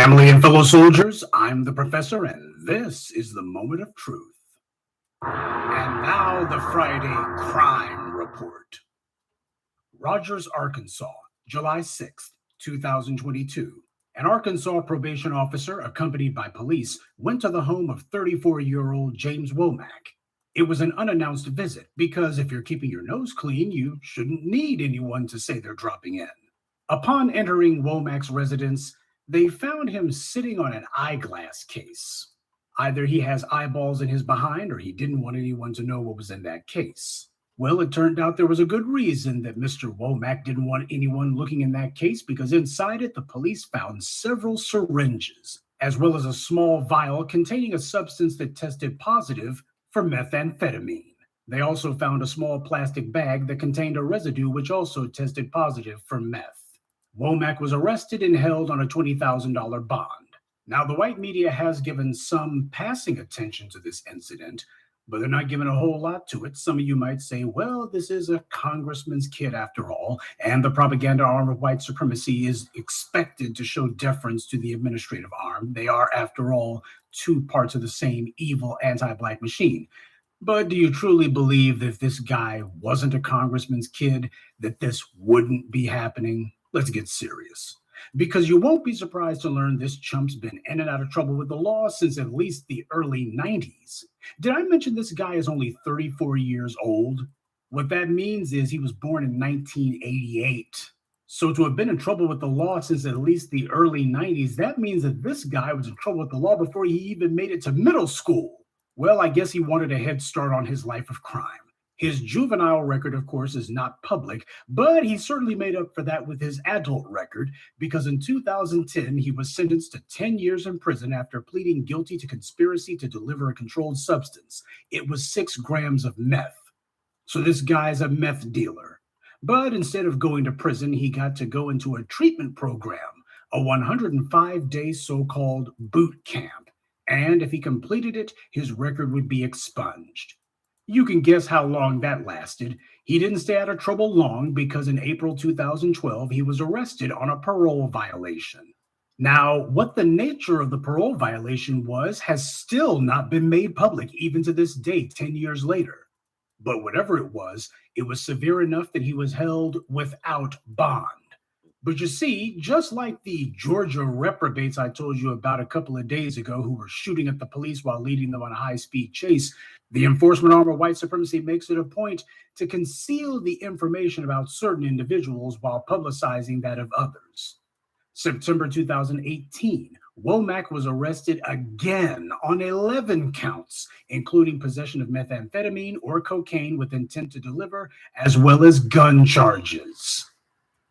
Family and fellow soldiers, I'm the professor, and this is the moment of truth. And now the Friday Crime Report. Rogers, Arkansas, July 6th, 2022. An Arkansas probation officer, accompanied by police, went to the home of 34-year-old James Womack. It was an unannounced visit because if you're keeping your nose clean, you shouldn't need anyone to say they're dropping in. Upon entering Womack's residence, they found him sitting on an eyeglass case. Either he has eyeballs in his behind or he didn't want anyone to know what was in that case. Well, it turned out there was a good reason that Mr. Womack didn't want anyone looking in that case, because inside it, the police found several syringes, as well as a small vial containing a substance that tested positive for methamphetamine. They also found a small plastic bag that contained a residue which also tested positive for meth. Womack was arrested and held on a $20,000 bond. Now, the white media has given some passing attention to this incident, but they're not giving a whole lot to it. Some of you might say, well, this is a congressman's kid after all, and the propaganda arm of white supremacy is expected to show deference to the administrative arm. They are, after all, two parts of the same evil anti-black machine. But do you truly believe that if this guy wasn't a congressman's kid, that this wouldn't be happening? Let's get serious. Because you won't be surprised to learn this chump's been in and out of trouble with the law since at least the early 90s. Did I mention this guy is only 34 years old? What that means is he was born in 1988. So to have been in trouble with the law since at least the early 90s, that means that this guy was in trouble with the law before he even made it to middle school. Well, I guess he wanted a head start on his life of crime. His juvenile record, of course, is not public, but he certainly made up for that with his adult record, because in 2010, he was sentenced to 10 years in prison after pleading guilty to conspiracy to deliver a controlled substance. It was 6 grams of meth. So this guy's a meth dealer. But instead of going to prison, he got to go into a treatment program, a 105-day so-called boot camp. And if he completed it, his record would be expunged. You can guess how long that lasted. He didn't stay out of trouble long, because in April 2012, he was arrested on a parole violation. Now, what the nature of the parole violation was has still not been made public, even to this day, 10 years later. But whatever it was severe enough that he was held without bond. But you see, just like the Georgia reprobates I told you about a couple of days ago who were shooting at the police while leading them on a high-speed chase, the enforcement arm of white supremacy makes it a point to conceal the information about certain individuals while publicizing that of others. September 2018, Womack was arrested again on 11 counts, including possession of methamphetamine or cocaine with intent to deliver, as well as gun charges.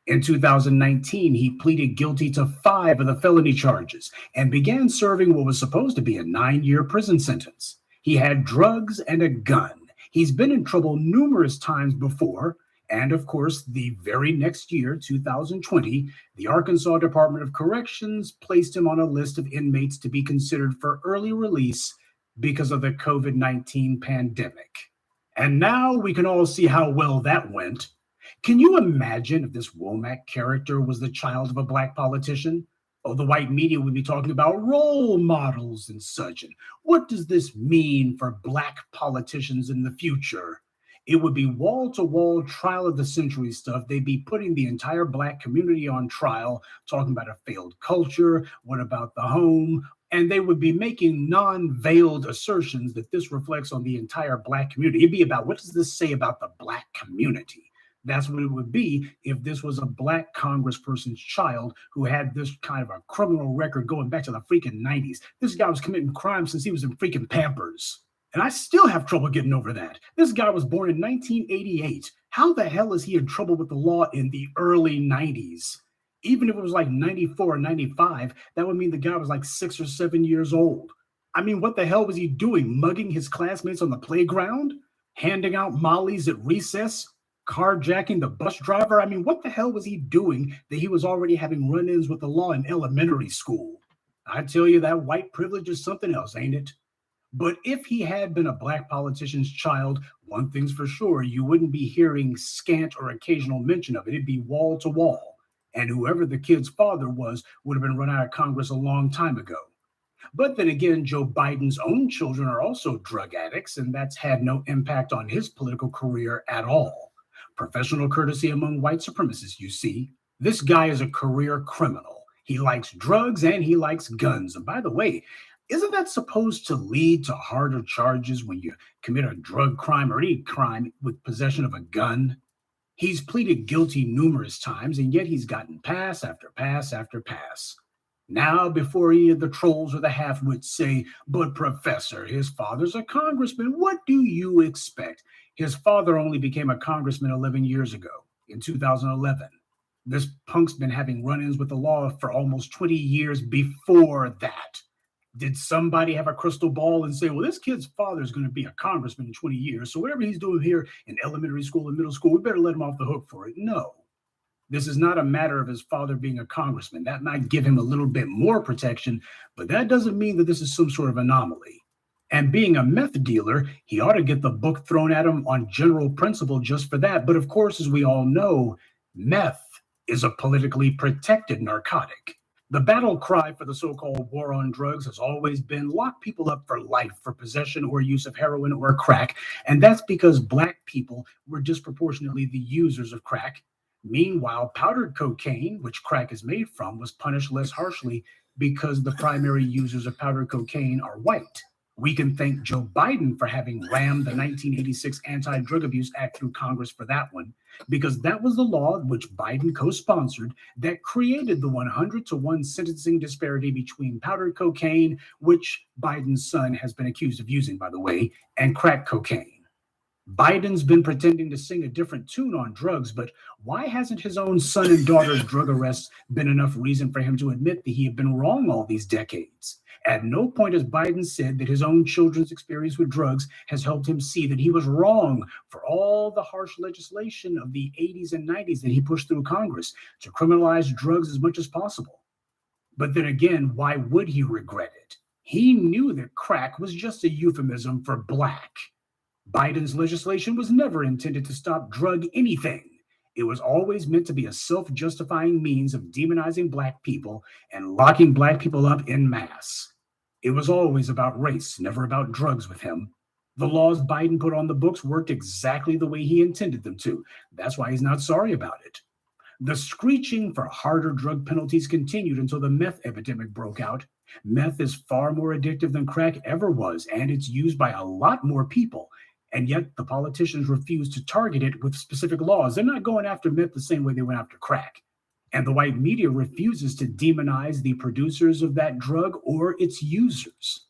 In 2019, he pleaded guilty to 5 of the felony charges and began serving what was supposed to be a 9-year prison sentence. He had drugs and a gun. He's been in trouble numerous times before. And of course, the very next year, 2020, the Arkansas Department of Corrections placed him on a list of inmates to be considered for early release because of the COVID-19 pandemic. And now we can all see how well that went. Can you imagine if this Womack character was the child of a black politician? Oh, the white media would be talking about role models and such. And what does this mean for black politicians in the future? It would be wall-to-wall trial of the century stuff. They'd be putting the entire black community on trial, talking about a failed culture, what about the home, and they would be making non-veiled assertions that this reflects on the entire black community. It'd be about, what does this say about the black community? That's what it would be if this was a black congressperson's child who had this kind of a criminal record going back to the freaking 90s. This guy was committing crimes since he was in freaking Pampers. And I still have trouble getting over that. This guy was born in 1988. How the hell is he in trouble with the law in the early 90s? Even if it was like 94 or 95, that would mean the guy was like 6 or 7 years old. I mean, what the hell was he doing? Mugging his classmates on the playground? Handing out mollies at recess? Carjacking the bus driver? I mean, what the hell was he doing that he was already having run-ins with the law in elementary school? I tell you, that white privilege is something else, ain't it? But if he had been a black politician's child, one thing's for sure, you wouldn't be hearing scant or occasional mention of it. It'd be wall to wall. and whoever the kid's father was would have been run out of Congress a long time ago. But then again, Joe Biden's own children are also drug addicts, and that's had no impact on his political career at all. Professional courtesy among white supremacists, you see. This guy is a career criminal. He likes drugs and he likes guns. And by the way, isn't that supposed to lead to harder charges when you commit a drug crime or any crime with possession of a gun? He's pleaded guilty numerous times, and yet he's gotten pass after pass after pass. Now, before any of the trolls or the half-wits say, but Professor, his father's a congressman, what do you expect? His father only became a congressman 11 years ago, in 2011. This punk's been having run-ins with the law for almost 20 years before that. Did somebody have a crystal ball and say, well, this kid's father is going to be a congressman in 20 years, so whatever he's doing here in elementary school and middle school, we better let him off the hook for it? No. This is not a matter of his father being a congressman. That might give him a little bit more protection, but that doesn't mean that this is some sort of anomaly. And being a meth dealer, he ought to get the book thrown at him on general principle just for that. But of course, as we all know, meth is a politically protected narcotic. The battle cry for the so-called war on drugs has always been lock people up for life for possession or use of heroin or crack. And that's because Black people were disproportionately the users of crack. Meanwhile, powdered cocaine, which crack is made from, was punished less harshly because the primary users of powdered cocaine are white. We can thank Joe Biden for having rammed the 1986 Anti-Drug Abuse Act through Congress for that one, because that was the law which Biden co-sponsored that created the 100-to-1 sentencing disparity between powdered cocaine, which Biden's son has been accused of using, by the way, and crack cocaine. Biden's been pretending to sing a different tune on drugs, but why hasn't his own son and daughter's drug arrests been enough reason for him to admit that he had been wrong all these decades? At no point has Biden said that his own children's experience with drugs has helped him see that he was wrong for all the harsh legislation of the 80s and 90s that he pushed through Congress to criminalize drugs as much as possible. But then again, why would he regret it? He knew that crack was just a euphemism for black. Biden's legislation was never intended to stop drug anything. It was always meant to be a self-justifying means of demonizing Black people and locking Black people up en masse. It was always about race, never about drugs with him. The laws Biden put on the books worked exactly the way he intended them to. That's why he's not sorry about it. The screeching for harder drug penalties continued until the meth epidemic broke out. Meth is far more addictive than crack ever was, and it's used by a lot more people. And yet the politicians refuse to target it with specific laws. They're not going after meth the same way they went after crack. And the white media refuses to demonize the producers of that drug or its users.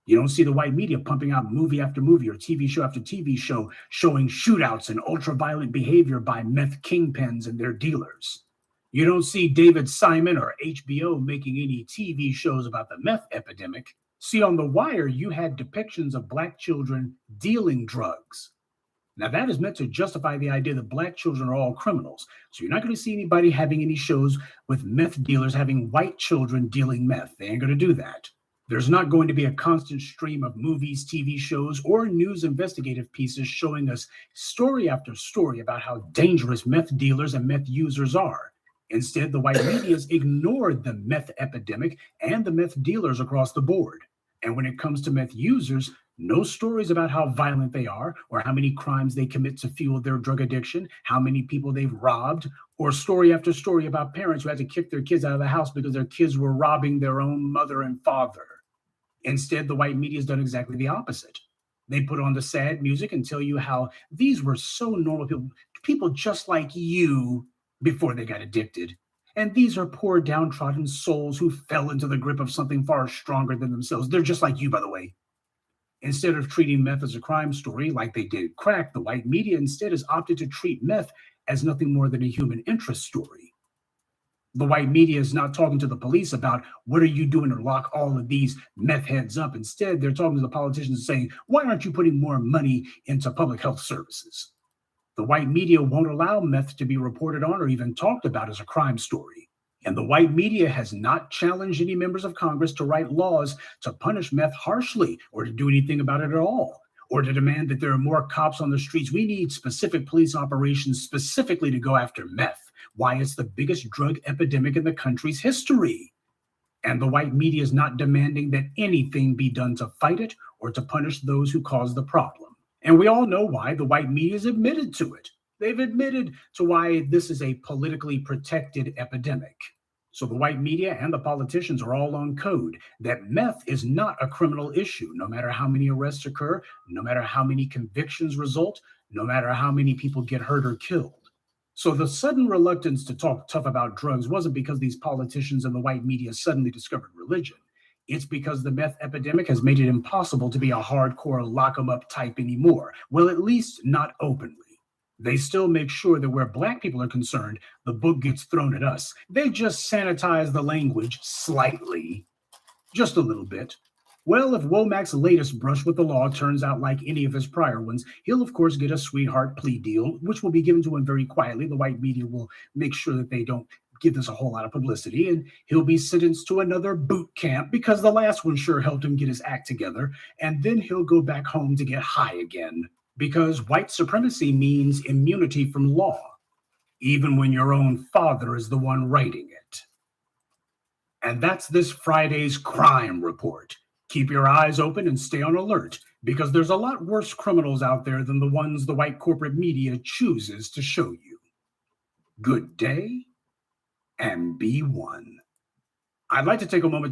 You don't see the white media pumping out movie after movie or TV show after TV show showing shootouts and ultra-violent behavior by meth kingpins and their dealers. You don't see David Simon or HBO making any TV shows about the meth epidemic. See, on The Wire, you had depictions of Black children dealing drugs. Now, that is meant to justify the idea that Black children are all criminals. So you're not going to see anybody having any shows with meth dealers having white children dealing meth. They ain't going to do that. There's not going to be a constant stream of movies, TV shows, or news investigative pieces showing us story after story about how dangerous meth dealers and meth users are. Instead, the white media's ignored the meth epidemic and the meth dealers across the board. And when it comes to meth users, no stories about how violent they are or how many crimes they commit to fuel their drug addiction, how many people they've robbed, or story after story about parents who had to kick their kids out of the house because their kids were robbing their own mother and father. Instead, the white media has done exactly the opposite. They put on the sad music and tell you how these were so normal people just like you before they got addicted. And these are poor downtrodden souls who fell into the grip of something far stronger than themselves. They're just like you, by the way. Instead of treating meth as a crime story like they did crack, the white media instead has opted to treat meth as nothing more than a human interest story. The white media is not talking to the police about what are you doing to lock all of these meth heads up. Instead, they're talking to the politicians saying, why aren't you putting more money into public health services? The white media won't allow meth to be reported on or even talked about as a crime story. And the white media has not challenged any members of Congress to write laws to punish meth harshly or to do anything about it at all, or to demand that there are more cops on the streets. We need specific police operations specifically to go after meth. why it's the biggest drug epidemic in the country's history. And the white media is not demanding that anything be done to fight it or to punish those who cause the problem. And we all know why the white media has admitted to it. They've admitted to why this is a politically protected epidemic. So the white media and the politicians are all on code that meth is not a criminal issue, no matter how many arrests occur, no matter how many convictions result, no matter how many people get hurt or killed. So the sudden reluctance to talk tough about drugs wasn't because these politicians and the white media suddenly discovered religion. It's because the meth epidemic has made it impossible to be a hardcore lock 'em up type anymore. Well, at least not openly. They still make sure that where black people are concerned, the book gets thrown at us. They just sanitize the language slightly, just a little bit. Well, if Womack's latest brush with the law turns out like any of his prior ones, he'll of course get a sweetheart plea deal, which will be given to him very quietly. The white media will make sure that they don't give this a whole lot of publicity, and he'll be sentenced to another boot camp because the last one sure helped him get his act together, and then he'll go back home to get high again. Because white supremacy means immunity from law, even when your own father is the one writing it. And that's this Friday's crime report. Keep your eyes open and stay on alert, because there's a lot worse criminals out there than the ones the white corporate media chooses to show you. Good day, and be one. I'd like to take a moment to